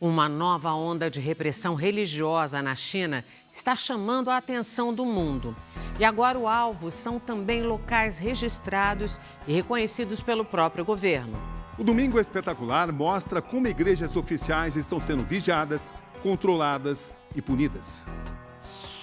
Uma nova onda de repressão religiosa na China está chamando a atenção do mundo. E agora o alvo são também locais registrados e reconhecidos pelo próprio governo. O Domingo Espetacular mostra como igrejas oficiais estão sendo vigiadas, controladas e punidas.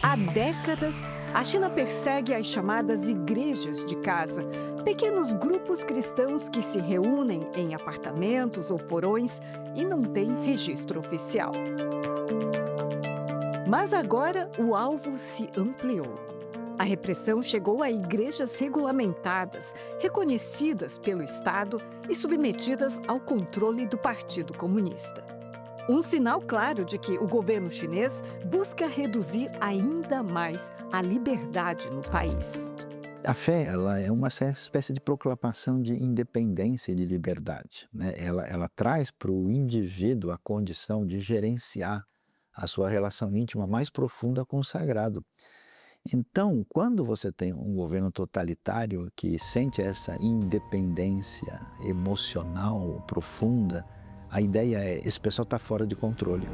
Há décadas, a China persegue as chamadas igrejas de casa, pequenos grupos cristãos que se reúnem em apartamentos ou porões e não têm registro oficial. Mas agora o alvo se ampliou. A repressão chegou a igrejas regulamentadas, reconhecidas pelo Estado e submetidas ao controle do Partido Comunista. Um sinal claro de que o governo chinês busca reduzir ainda mais a liberdade no país. A fé, ela é uma espécie de proclamação de independência e de liberdade, né? Ela traz para o indivíduo a condição de gerenciar a sua relação íntima mais profunda com o sagrado. Então, quando você tem um governo totalitário que sente essa independência emocional profunda, a ideia é: esse pessoal está fora de controle.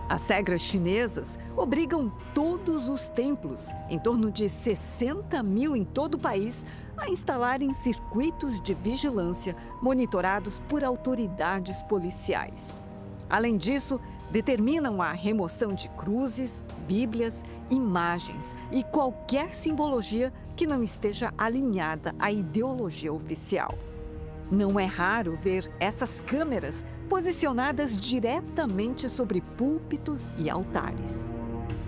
As regras chinesas obrigam todos os templos, em torno de 60 mil em todo o país, a instalarem circuitos de vigilância monitorados por autoridades policiais. Além disso, determinam a remoção de cruzes, bíblias, imagens e qualquer simbologia que não esteja alinhada à ideologia oficial. Não é raro ver essas câmeras posicionadas diretamente sobre púlpitos e altares.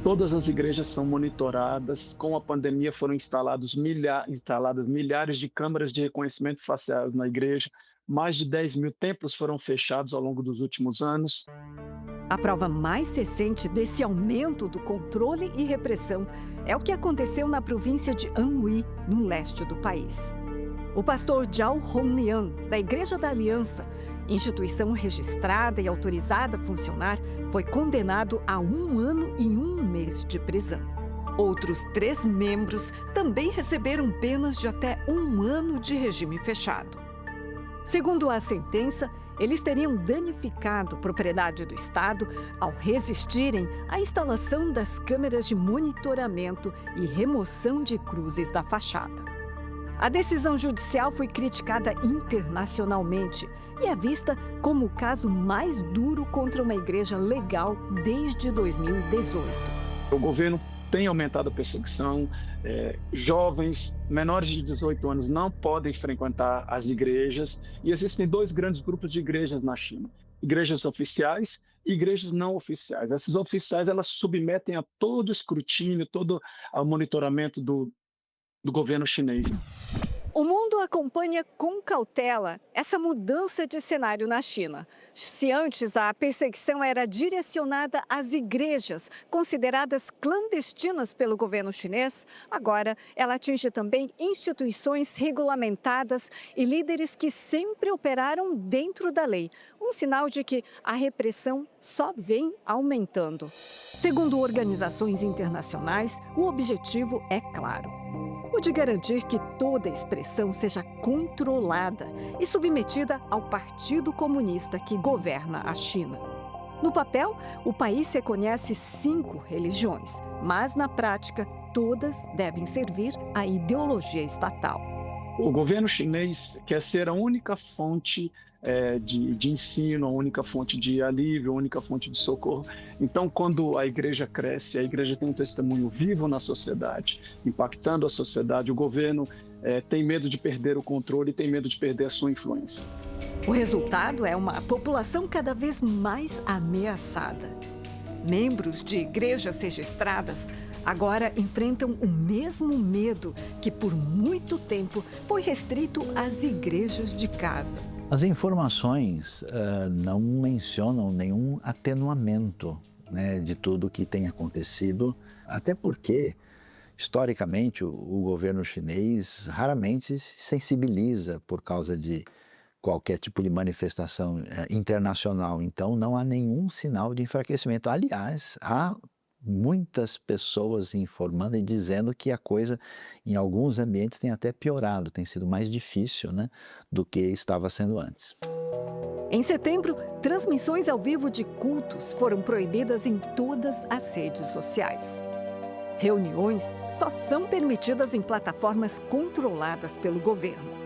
Todas as igrejas são monitoradas. Com a pandemia foram instaladas milhares de câmeras de reconhecimento facial na igreja. Mais de 10 mil templos foram fechados ao longo dos últimos anos. A prova mais recente desse aumento do controle e repressão é o que aconteceu na província de Anhui, no leste do país. O pastor Zhao Hongliang, da Igreja da Aliança, instituição registrada e autorizada a funcionar, foi condenado a 1 ano e 1 mês de prisão. Outros 3 membros também receberam penas de até 1 ano de regime fechado. Segundo a sentença, eles teriam danificado propriedade do Estado ao resistirem à instalação das câmeras de monitoramento e remoção de cruzes da fachada. A decisão judicial foi criticada internacionalmente e é vista como o caso mais duro contra uma igreja legal desde 2018. O governo tem aumentado a perseguição. Jovens menores de 18 anos não podem frequentar as igrejas. E existem 2 grandes grupos de igrejas na China: igrejas oficiais e igrejas não oficiais. Essas oficiais, elas submetem a todo o escrutínio, todo o monitoramento do governo chinês. O mundo acompanha com cautela essa mudança de cenário na China. Se antes a perseguição era direcionada às igrejas, consideradas clandestinas pelo governo chinês, agora ela atinge também instituições regulamentadas e líderes que sempre operaram dentro da lei. Um sinal de que a repressão só vem aumentando. Segundo organizações internacionais, o objetivo é claro: o de garantir que toda expressão seja controlada e submetida ao Partido Comunista que governa a China. No papel, o país reconhece 5 religiões, mas na prática, todas devem servir à ideologia estatal. O governo chinês quer ser a única fonte de ensino, a única fonte de alívio, a única fonte de socorro. Então, quando a igreja cresce, a igreja tem um testemunho vivo na sociedade, impactando a sociedade, o governo tem medo de perder o controle, tem medo de perder a sua influência. O resultado é uma população cada vez mais ameaçada. Membros de igrejas registradas agora enfrentam o mesmo medo que por muito tempo foi restrito às igrejas de casa. As informações não mencionam nenhum atenuamento, né, de tudo o que tem acontecido, até porque, historicamente, o governo chinês raramente se sensibiliza por causa de qualquer tipo de manifestação internacional. Então, não há nenhum sinal de enfraquecimento. Aliás, há muitas pessoas informando e dizendo que a coisa, em alguns ambientes, tem até piorado, tem sido mais difícil, né, do que estava sendo antes. Em setembro, transmissões ao vivo de cultos foram proibidas em todas as redes sociais. Reuniões só são permitidas em plataformas controladas pelo governo.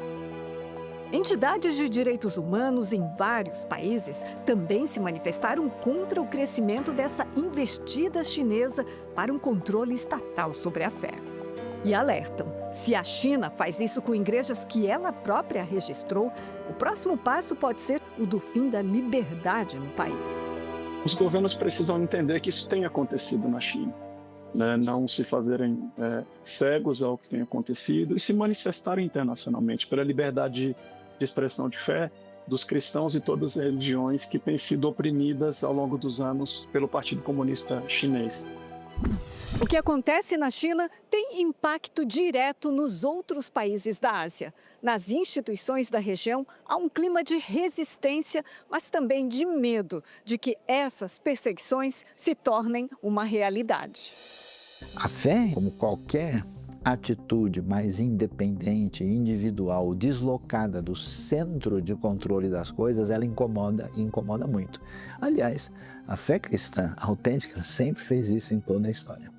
Entidades de direitos humanos em vários países também se manifestaram contra o crescimento dessa investida chinesa para um controle estatal sobre a fé. E alertam, se a China faz isso com igrejas que ela própria registrou, o próximo passo pode ser o do fim da liberdade no país. Os governos precisam entender que isso tem acontecido na China, né? Não se fazerem cegos ao que tem acontecido e se manifestarem internacionalmente pela liberdade de expressão de fé dos cristãos e todas as religiões que têm sido oprimidas ao longo dos anos pelo Partido Comunista Chinês. O que acontece na China tem impacto direto nos outros países da Ásia. Nas instituições da região, há um clima de resistência, mas também de medo de que essas perseguições se tornem uma realidade. A fé, como qualquer atitude mais independente, individual, deslocada do centro de controle das coisas, ela incomoda muito. Aliás, a fé cristã autêntica sempre fez isso em toda a história.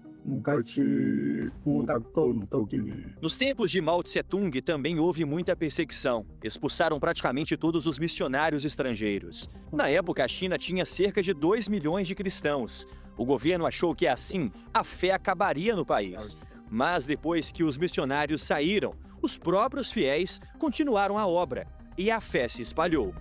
Nos tempos de Mao Tse-tung também houve muita perseguição. Expulsaram praticamente todos os missionários estrangeiros. Na época, a China tinha cerca de 2 milhões de cristãos. O governo achou que assim a fé acabaria no país. Mas depois que os missionários saíram, os próprios fiéis continuaram a obra e a fé se espalhou.